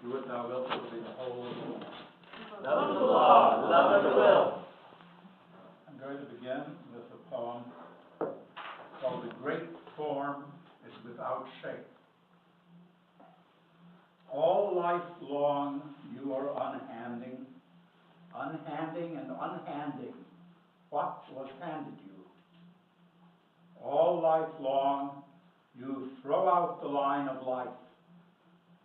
Do what thou wilt will be the whole world. Love of the law, love of the will. I'm going to begin with a poem called The Great Form is Without Shape. All life long you are unhanding and unhanding what was handed you. All life long you throw out the line of life.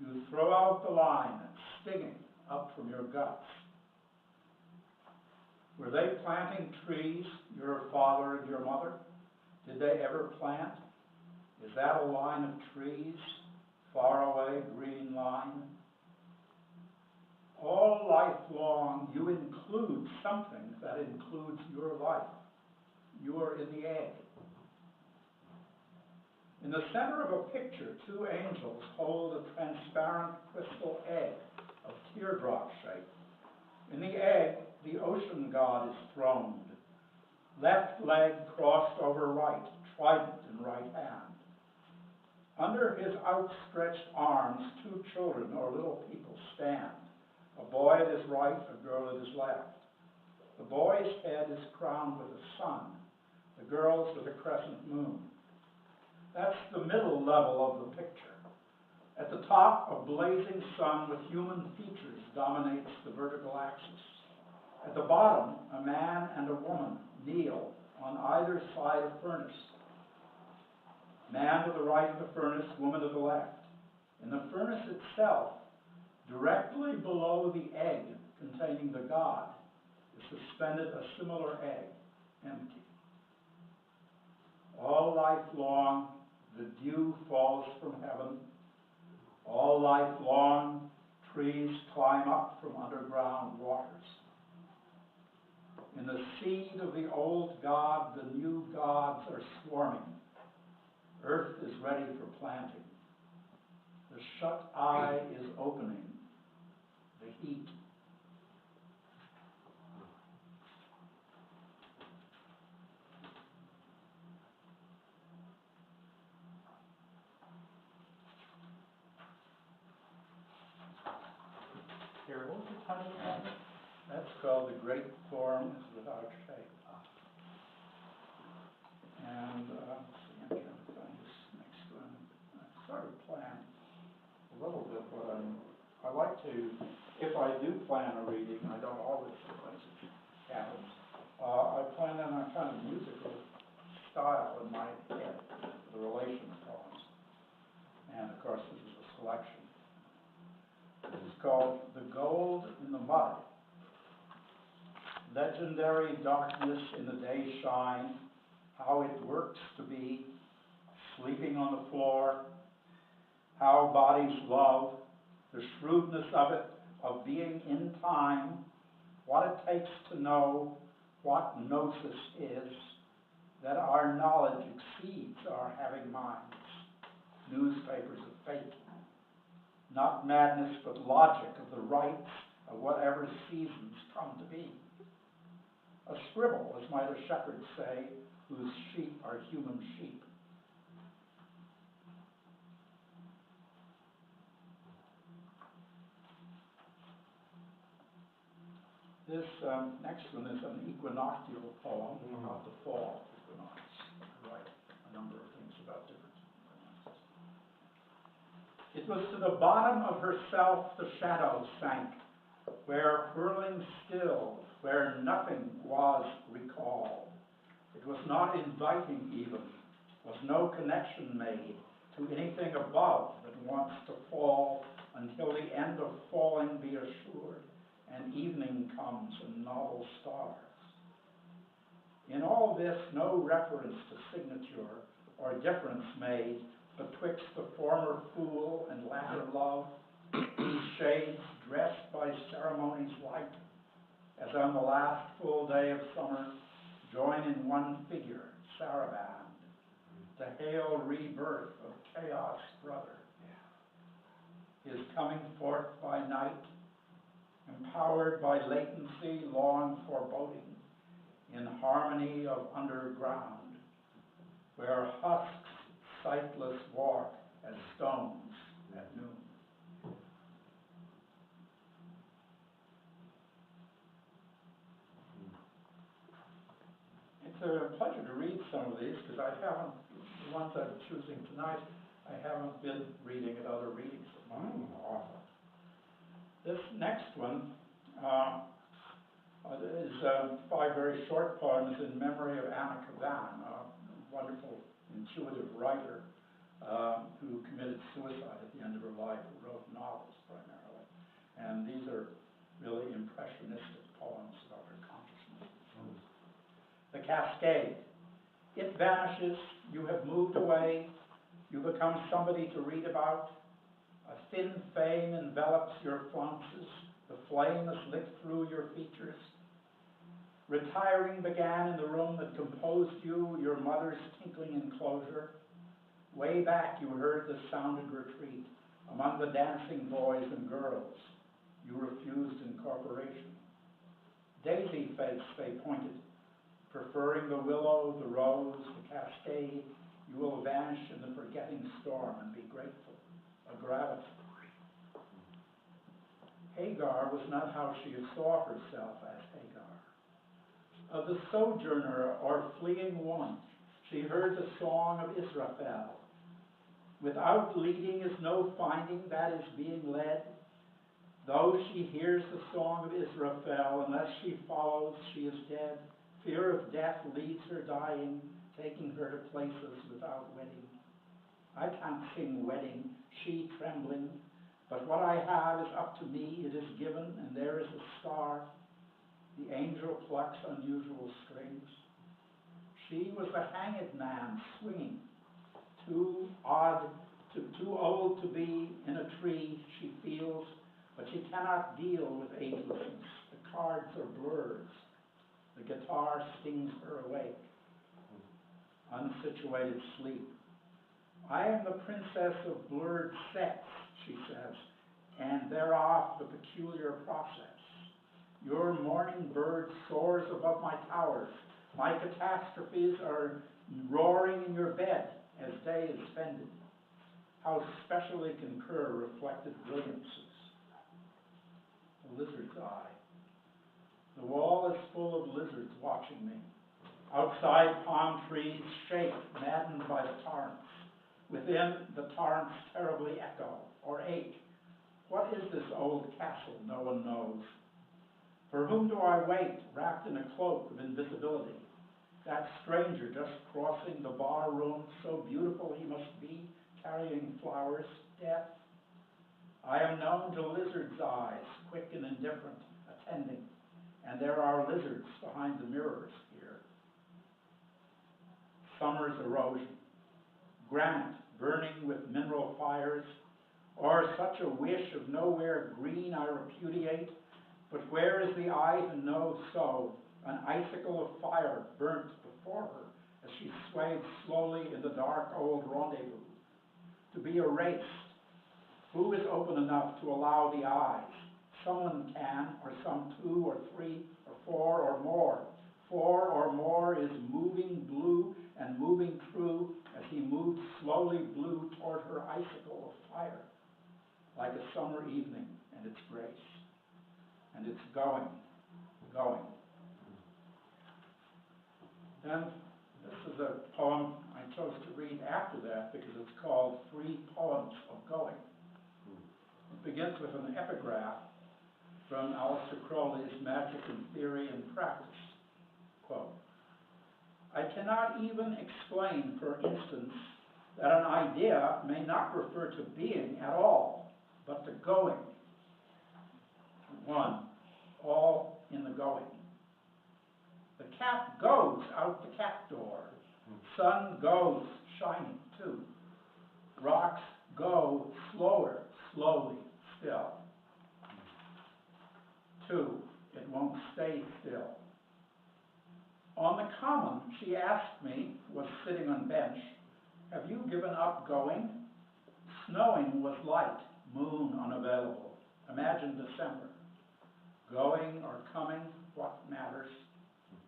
You throw out the line stinging up from your guts. Were they planting trees, your father and your mother? Did they ever plant? Is that a line of trees, far away, green line? All life long you include something that includes your life. You are in the egg. In the center of a picture, two angels hold a transparent crystal egg of teardrop shape. In the egg, the ocean god is throned, left leg crossed over right, trident in right hand. Under his outstretched arms, two children or little people stand, a boy at his right, a girl at his left. The boy's head is crowned with a sun, the girl's with a crescent moon. That's the middle level of the picture. At the top, a blazing sun with human features dominates the vertical axis. At the bottom, a man and a woman kneel on either side of furnace. Man to the right of the furnace, woman to the left. In the furnace itself, directly below the egg containing the god, is suspended a similar egg, empty. All life long, the dew falls from heaven. All life long, trees climb up from underground waters. In the seed of the old God, the new gods are swarming. Earth is ready for planting. The shut eye is opening. The heat. Here, what was the title of it? That's called The Great Form is Without Shape. And let's see, I'm trying to find this next one. I sort of plan a little bit what I like to, if I do plan a reading, I don't always realize it happens. I plan in a kind of musical style in my head, the relation of poems. And of course, this is a selection. This is called The Gold in the Mud. Legendary darkness in the day shine, how it works to be sleeping on the floor, how bodies love, the shrewdness of it, of being in time, what it takes to know what gnosis is, that our knowledge exceeds our having minds, newspapers of fate, not madness but logic of the rights of whatever seasons come to be. A scribble, as might a shepherd say, whose sheep are human sheep. This next one is an equinoctial poem about the fall equinox. I write a number of things about different equinoxes. It was to the bottom of herself the shadow sank, where whirling still, where nothing was recalled. It was not inviting even, was no connection made to anything above that wants to fall until the end of falling be assured, and evening comes and novel stars. In all this, no reference to signature or difference made betwixt the former fool and latter love, whose shades dressed by ceremony's light, as on the last full day of summer, join in one figure, saraband, to hail rebirth of chaos, brother. His coming forth by night, empowered by latency, long foreboding, in harmony of underground, where husks sightless walk as stones at noon. It's a pleasure to read some of these, because I haven't, the ones I'm choosing tonight, I haven't been reading at other readings of mine. This next one is 5 very short poems in memory of Anna Kavan, a wonderful, intuitive writer who committed suicide at the end of her life, who wrote novels primarily. And these are really impressionistic poems about her consciousness. The Cascade. It vanishes, you have moved away, you become somebody to read about. A thin fame envelops your flounces, the flame has licked through your features. Retiring began in the room that composed you, your mother's tinkling enclosure. Way back you heard the sounded retreat among the dancing boys and girls. You refused incorporation. Daisy face, they pointed, preferring the willow, the rose, the cascade. You will vanish in the forgetting storm and be grateful, a gravity. Hagar was not how she saw herself as Hagar. Of the sojourner or fleeing woman, she heard the song of Israfel. Without leading is no finding, that is being led. Though she hears the song of Israfel, unless she follows, she is dead. Fear of death leads her dying, taking her to places without wedding. I can't sing wedding, she trembling, but what I have is up to me, it is given, and there is a star. The angel plucks unusual strings. She was a hanged man swinging, too old to be in a tree, she feels, but she cannot deal with agelessness. The cards are blurs. The guitar stings her awake. Unsituated sleep. I am the princess of blurred sex, she says, and thereof the peculiar process. Your morning bird soars above my towers. My catastrophes are roaring in your bed as day is fended. How specially concur reflected brilliances. The lizard's eye. The wall is full of lizards watching me. Outside, palm trees shake, maddened by the torrents. Within, the torrents terribly echo or ache. What is this old castle? No one knows. For whom do I wait, wrapped in a cloak of invisibility? That stranger just crossing the bar room, so beautiful he must be, carrying flowers, death. I am known to lizards' eyes, quick and indifferent, attending, and there are lizards behind the mirrors here. Summer's erosion, granite burning with mineral fires, or such a wish of nowhere green I repudiate, but where is the eye to know so? An icicle of fire burnt before her as she swayed slowly in the dark old rendezvous. To be erased. Who is open enough to allow the eyes? Someone can, or some 2 or 3 or 4 or more. 4 or more is moving blue and moving true as he moved slowly blue toward her icicle of fire, like a summer evening and its grace. And it's going. Then this is a poem I chose to read after that because it's called 3 Poems of Going. It begins with an epigraph from Aleister Crowley's Magic in Theory and Practice. Quote, I cannot even explain, for instance, that an idea may not refer to being at all, but to going. 1. All in the going. The cat goes out the cat door. Sun goes shining, 2. Rocks go slower, slowly, still. 2. It won't stay still. On the common, she asked me, was sitting on bench, have you given up going? Snowing was light, moon unavailable. Imagine December. Going or coming, what matters?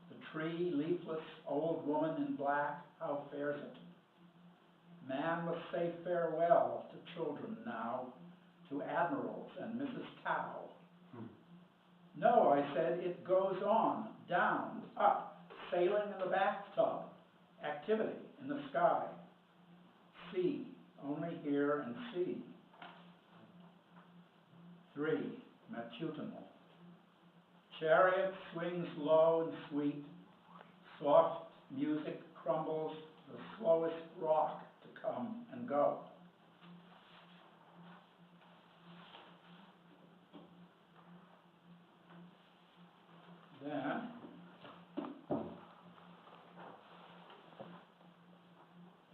The tree, leafless, old woman in black, how fares it? Man must say farewell to children now, to admirals and Mrs. Cow. No, I said, it goes on, down, up, sailing in the bathtub, activity in the sky, see, only hear and see. 3, matutinal. Chariot swings low and sweet, soft music crumbles the slowest rock to come and go. Then,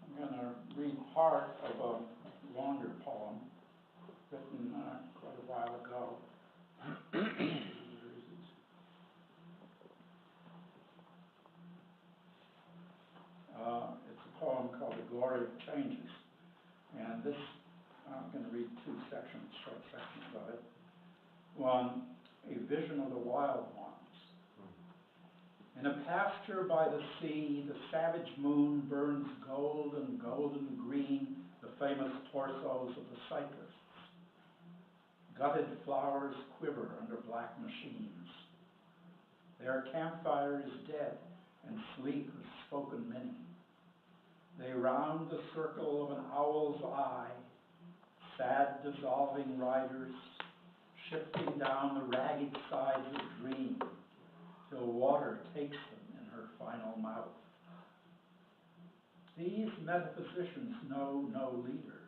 I'm going to read part of a longer poem written quite a while ago. It's a poem called The Glory of Changes. And this, I'm going to read 2 sections, short sections of it. 1, a vision of the wild ones. In a pasture by the sea, the savage moon burns gold and golden green the famous torsos of the cypress. Gutted flowers quiver under black machines. Their campfire is dead, and sleep has spoken many. They round the circle of an owl's eye, sad dissolving riders, shifting down the ragged sides of dream, till water takes them in her final mouth. These metaphysicians know no leader,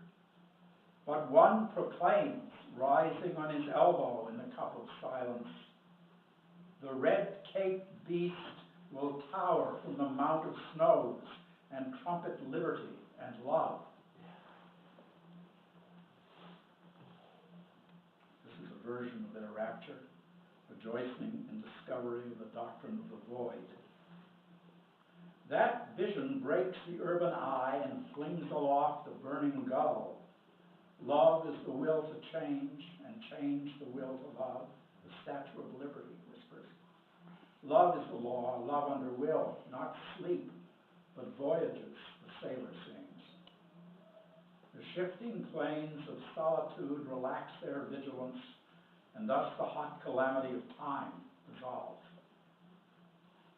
but one proclaims, rising on his elbow in the cup of silence, the red-caped beast will tower from the mount of snows and trumpet liberty and love. This is a version of their rapture, rejoicing in discovery of the doctrine of the void. That vision breaks the urban eye and flings aloft the burning gull. Love is the will to change, and change the will to love. The Statue of Liberty whispers. Love is the law, love under will, not sleep, but voyages, the sailor sings. The shifting plains of solitude relax their vigilance, and thus the hot calamity of time dissolves.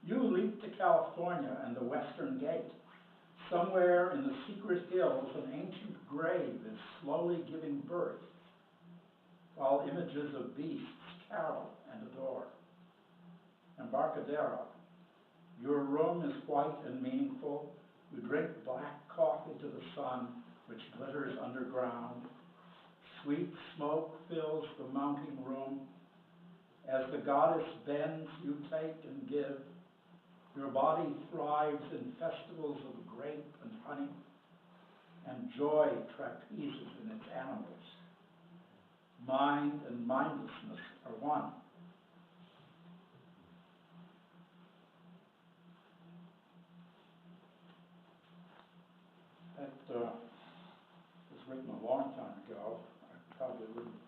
You leap to California and the Western Gate. Somewhere in the secret hills, an ancient grave is slowly giving birth, while images of beasts carol and adore. Embarcadero, your room is white and meaningful. You drink black coffee to the sun, which glitters underground. Sweet smoke fills the mounting room. As the goddess bends, you take and give. Your body thrives in festivals of grape and honey, and joy trapezes in its animals. Mind and mindlessness are one. That was written a long time ago. I probably wouldn't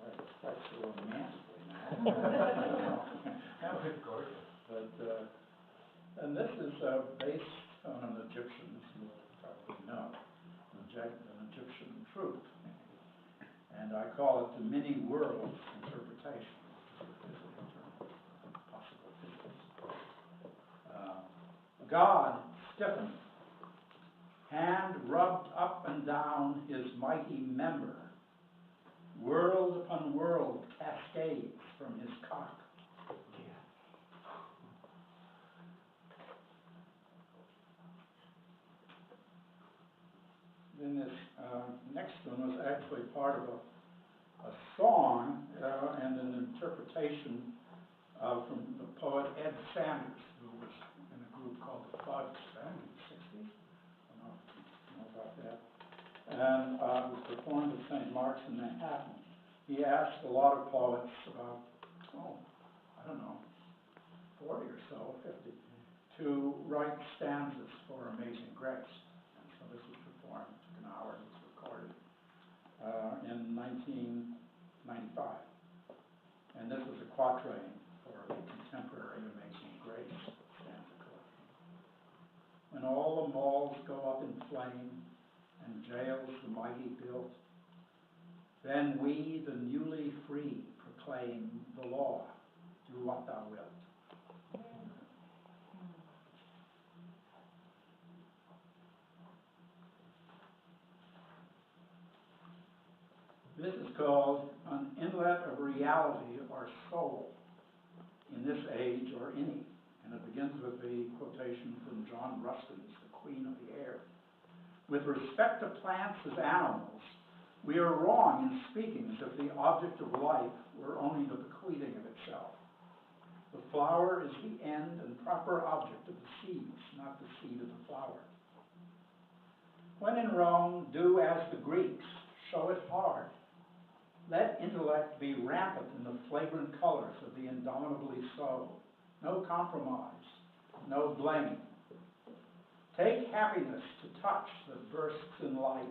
write it quite so romantically now. That was gorgeous. But, and this is based on an Egyptian, as you probably know, an Egyptian truth. And I call it the many worlds interpretation, possible physics. God stiffened, hand rubbed up and down his mighty member. World upon world cascades from his cock. Then this next one was actually part of a song and an interpretation from the poet Ed Sanders, who was in a group called the Thugs back in the 60s. I don't know if you know about that. And it was performed at St. Mark's in Manhattan. He asked a lot of poets, about, 40 or so, 50, to write stanzas for Amazing Grace. And so this was performed, it took an hour, it was recorded in 1995. And this was a quatrain for the contemporary Amazing Grace stanza collection. When all the malls go up in flame and jails the mighty built, then we, the newly free, proclaim the law, do what thou wilt. called an inlet of reality or soul in this age or any. And it begins with the quotation from John Ruskin's The Queen of the Air. With respect to plants as animals, we are wrong in speaking as if the object of life were only the bequeathing of itself. The flower is the end and proper object of the seeds, not the seed of the flower. When in Rome, do as the Greeks, show it hard. Let intellect be rampant in the flagrant colors of the indomitably so. No compromise, no blame. Take happiness to touch that bursts in light,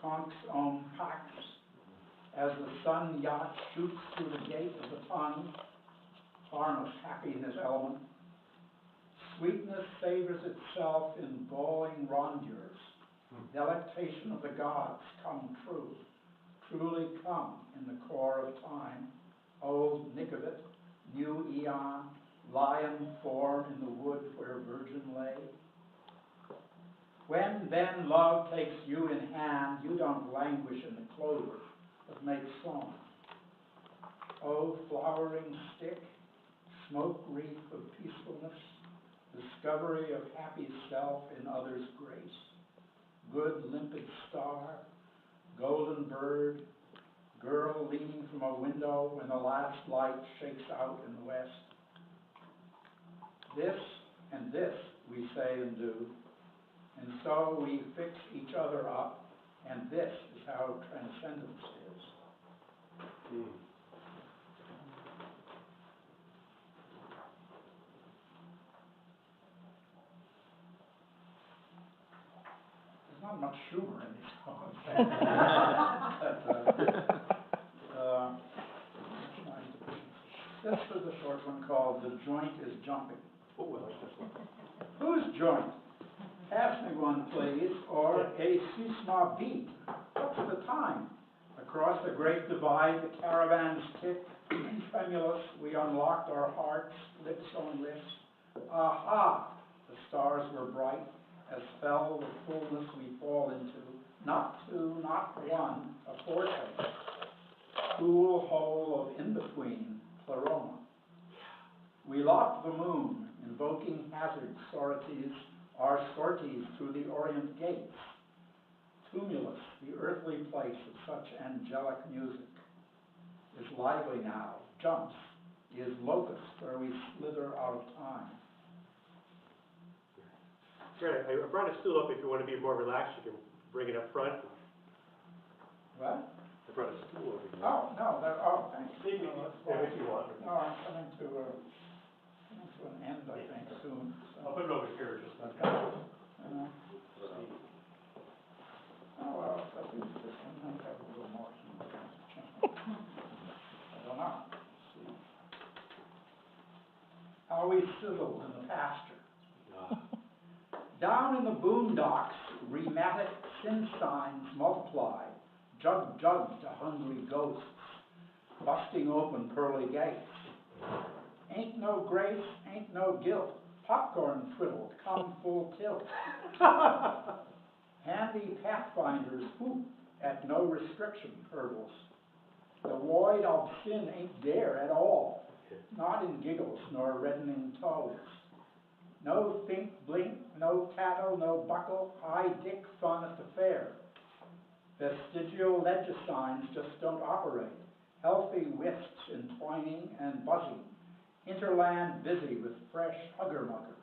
conch on pax, as the sun yacht shoots through the gate of the pond, harmless, happy in his element. Sweetness savors itself in bawling rondures. Delectation of the gods come true, truly come in the core of time. Old Nicovet, new eon, lion form in the wood where virgin lay. When then love takes you in hand, you don't languish in the clover, but make song. O flowering stick, smoke wreath of peacefulness, discovery of happy self in others' grace, good limpid star, golden bird, girl leaning from a window when the last light shakes out in the west. This and this we say and do, and so we fix each other up, and this is how transcendence is. There's not much humor in these songs. This is a short one called The Joint is Jumping. Oh, I like this one. Whose joint? Pass me one, please, or a susma beat. What's the time? Across the great divide, the caravans tick. Tremulous, we unlocked our hearts, lips on lips. Aha! The stars were bright, as fell the fullness we fall into. Not two, not one, a foretaste. Cool hole of in-between, pleroma. We locked the moon, invoking hazard sorties, our sorties through the Orient gates. Tumulus, the earthly place of such angelic music, is lively now, jumps, is locust where we slither out of time. Gerrit, I brought a stool up if you want to be more relaxed, you can bring it up front. What? I brought a stool over here. Oh, no, thanks. Maybe, No, that's yeah, fine. if you want. No, I'm coming to an end, I think, soon. I'll So, put it over here, just like oh, well, if I do this one, I have a little more humor. I don't know. Let's see. How we sizzled in the pasture. Down in the boondocks, rheumatic sin signs multiply, jug to hungry ghosts, busting open pearly gates. Ain't no grace, ain't no guilt, popcorn twiddled, come full tilt. Handy pathfinders whoop at no restriction hurdles. The void of sin ain't there at all, not in giggles nor reddening toes. No think blink, no tattle, no buckle, high dick fun at the fair. Vestigial legisigns just don't operate. Healthy wisps entwining and buzzing. Interland busy with fresh hugger-mugger.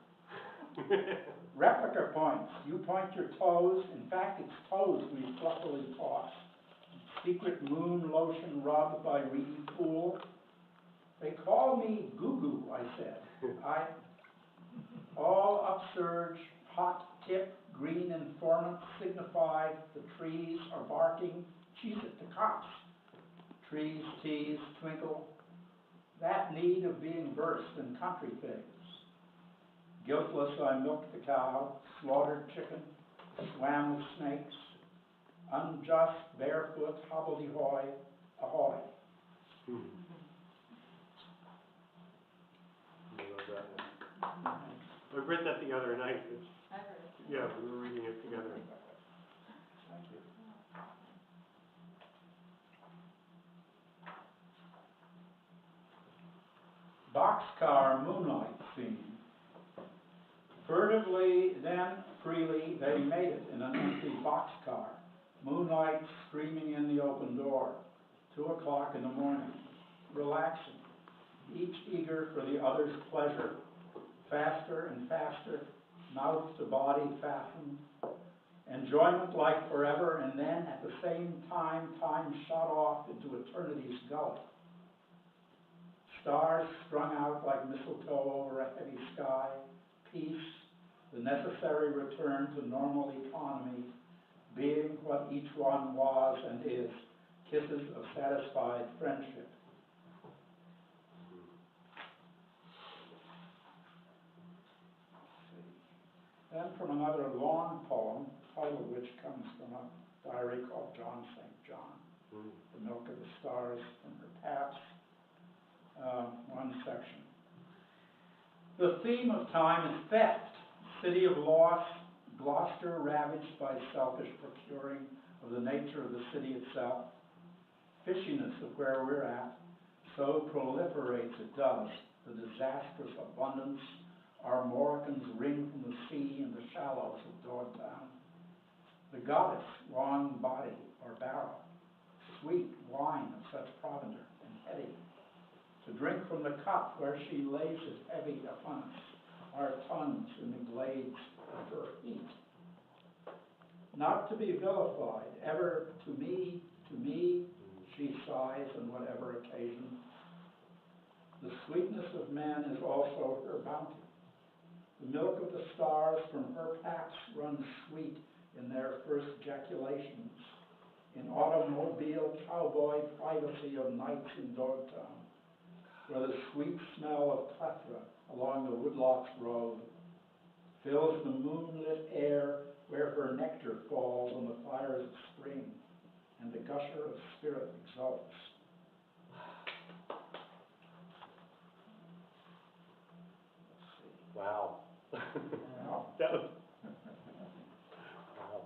Replica points, you point your toes, in fact it's toes we fluffily toss. Secret moon lotion rubbed by reedy pool. They call me Goo-Goo, I said. All upsurge, hot tip, green informant signify the trees are barking, cheese it to cops. Trees tease, twinkle, that need of being versed in country things. Guiltless I milked the cow, slaughtered chicken, swam with snakes, unjust, barefoot, hobbledehoy, ahoy. I love that. I read that the other night. Yeah, we were reading it together. Thank you. boxcar moonlight scene. Furtively, then freely, they made it in an empty boxcar. Moonlight streaming in the open door. 2 o'clock in the morning. Relaxing. Each eager for the other's pleasure. Faster and faster. Mouth to body fastened. Enjoyment like forever, and then at the same time, time shot off into eternity's gulf. Stars strung out like mistletoe over a heavy sky. Peace, the necessary return to normal economy, being what each one was and is, kisses of satisfied friendship. Then from another long poem, the title of which comes from a diary called John St. John, The Milk of the Stars from her Paps, one section. The theme of time is theft, city of loss, Gloucester ravaged by selfish procuring of the nature of the city itself. Fishiness of where we're at, so proliferates it does, the disastrous abundance armoricans wring from the sea in the shallows of Dogtown. The goddess, long body or barrel, sweet wine of such provender and heady, to drink from the cup where she lays it heavy upon us, our tongues in the glades of her heat. Not to be vilified, ever to me, she sighs on whatever occasion. The sweetness of men is also her bounty. The milk of the stars from her paps runs sweet in their first ejaculations, in automobile cowboy privacy of nights in Dogtown, where the sweet smell of clethra along the woodlots road fills the moonlit air where her nectar falls on the fires of spring, and the gusher of spirit exults. Wow. Wow. That was, wow.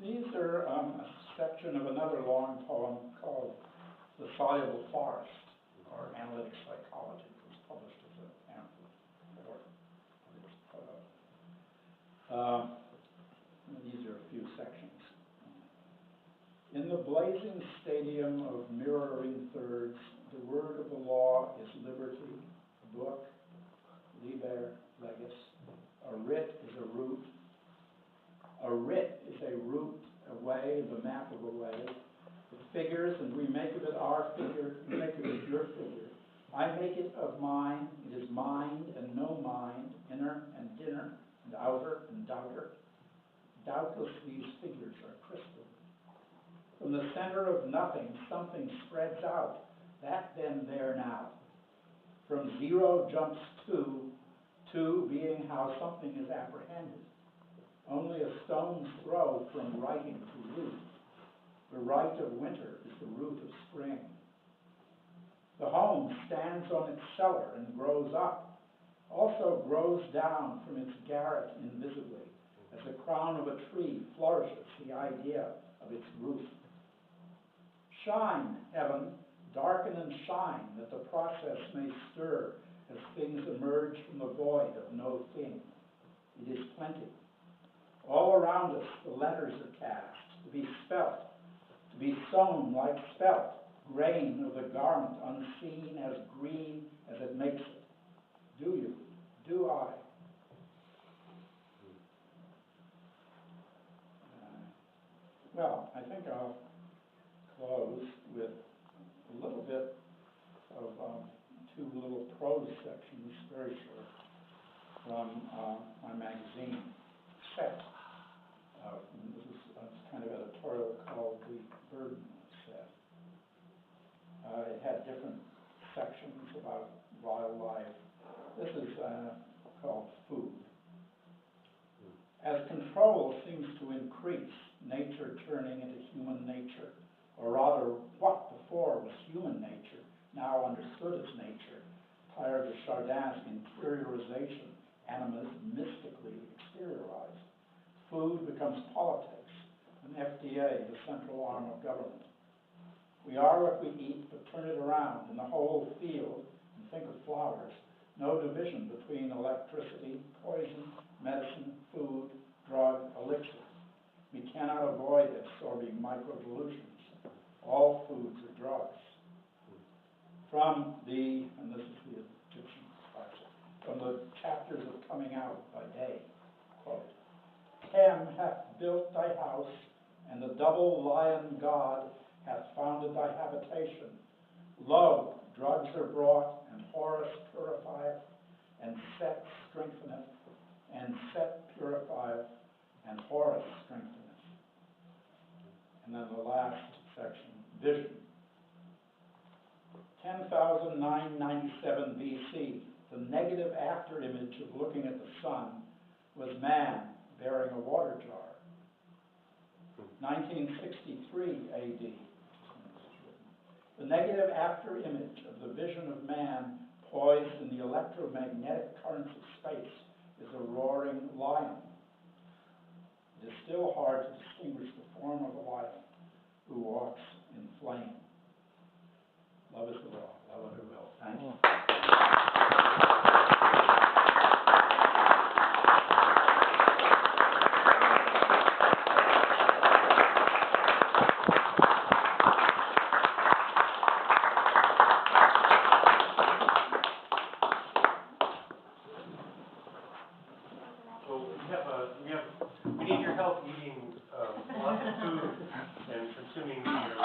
These are a section of another long poem called The Soluble Forest, or Analytic Psychology. It was published as a pamphlet before it was put out. These are a few sections. In the blazing stadium of mirroring thirds, the word of the law is liberty, a book, liber, legis. A writ is a root. A writ is a root, a way, the map of a way. It figures, and we make of it our figure, you make of it your figure. I make it of mine, it is mind and no mind, inner and dinner, and outer and doubter. Doubtless these figures are crystal. From the center of nothing, something spreads out, that then there now. From zero jumps two being how something is apprehended. Only a stone's throw from writing to root. The right of winter is the root of spring. The home stands on its cellar and grows up, also grows down from its garret invisibly, as the crown of a tree flourishes the idea of its roof. Shine, heaven, darken and shine, that the process may stir as things emerge from the void of no thing. It is plenty. All around us the letters are cast, to be spelt, to be sown like spelt, grain of the garment unseen, as green as it makes it. Do you? Do I? Well, I think I'll close with a little bit of two little prose sections, very short, from my magazine, Set. This is a kind of editorial called The Burden of Set. It had different sections about wildlife. This is called Food. As control seems to increase, nature turning into human nature, or rather what before was human nature, now understood as nature, tired of Chardin's interiorization, animas mystically exteriorized. Food becomes politics, and FDA the central arm of government. We are what we eat, but turn it around. In the whole field, and think of flowers, no division between electricity, poison, medicine, food, drug, elixir. We cannot avoid absorbing microdilutions. All foods are drugs. From the, and this is the Egyptian passage, from the chapters of Coming Out by Day, quote, Ham hath built thy house, and the double lion God hath founded thy habitation. Lo, drugs are brought, and Horus purifieth, and Set strengtheneth, and Set purifieth, and Horus strengtheneth. And then the last section, vision. 10,997 BC, the negative after image of looking at the sun was man bearing a water jar. 1963 AD, the negative after image of the vision of man poised in the electromagnetic currents of space is a roaring lion. It is still hard to distinguish the form of a lion who walks in flame. Love is the law. Love it will. Thank you. So we need your help eating lots of food and consuming your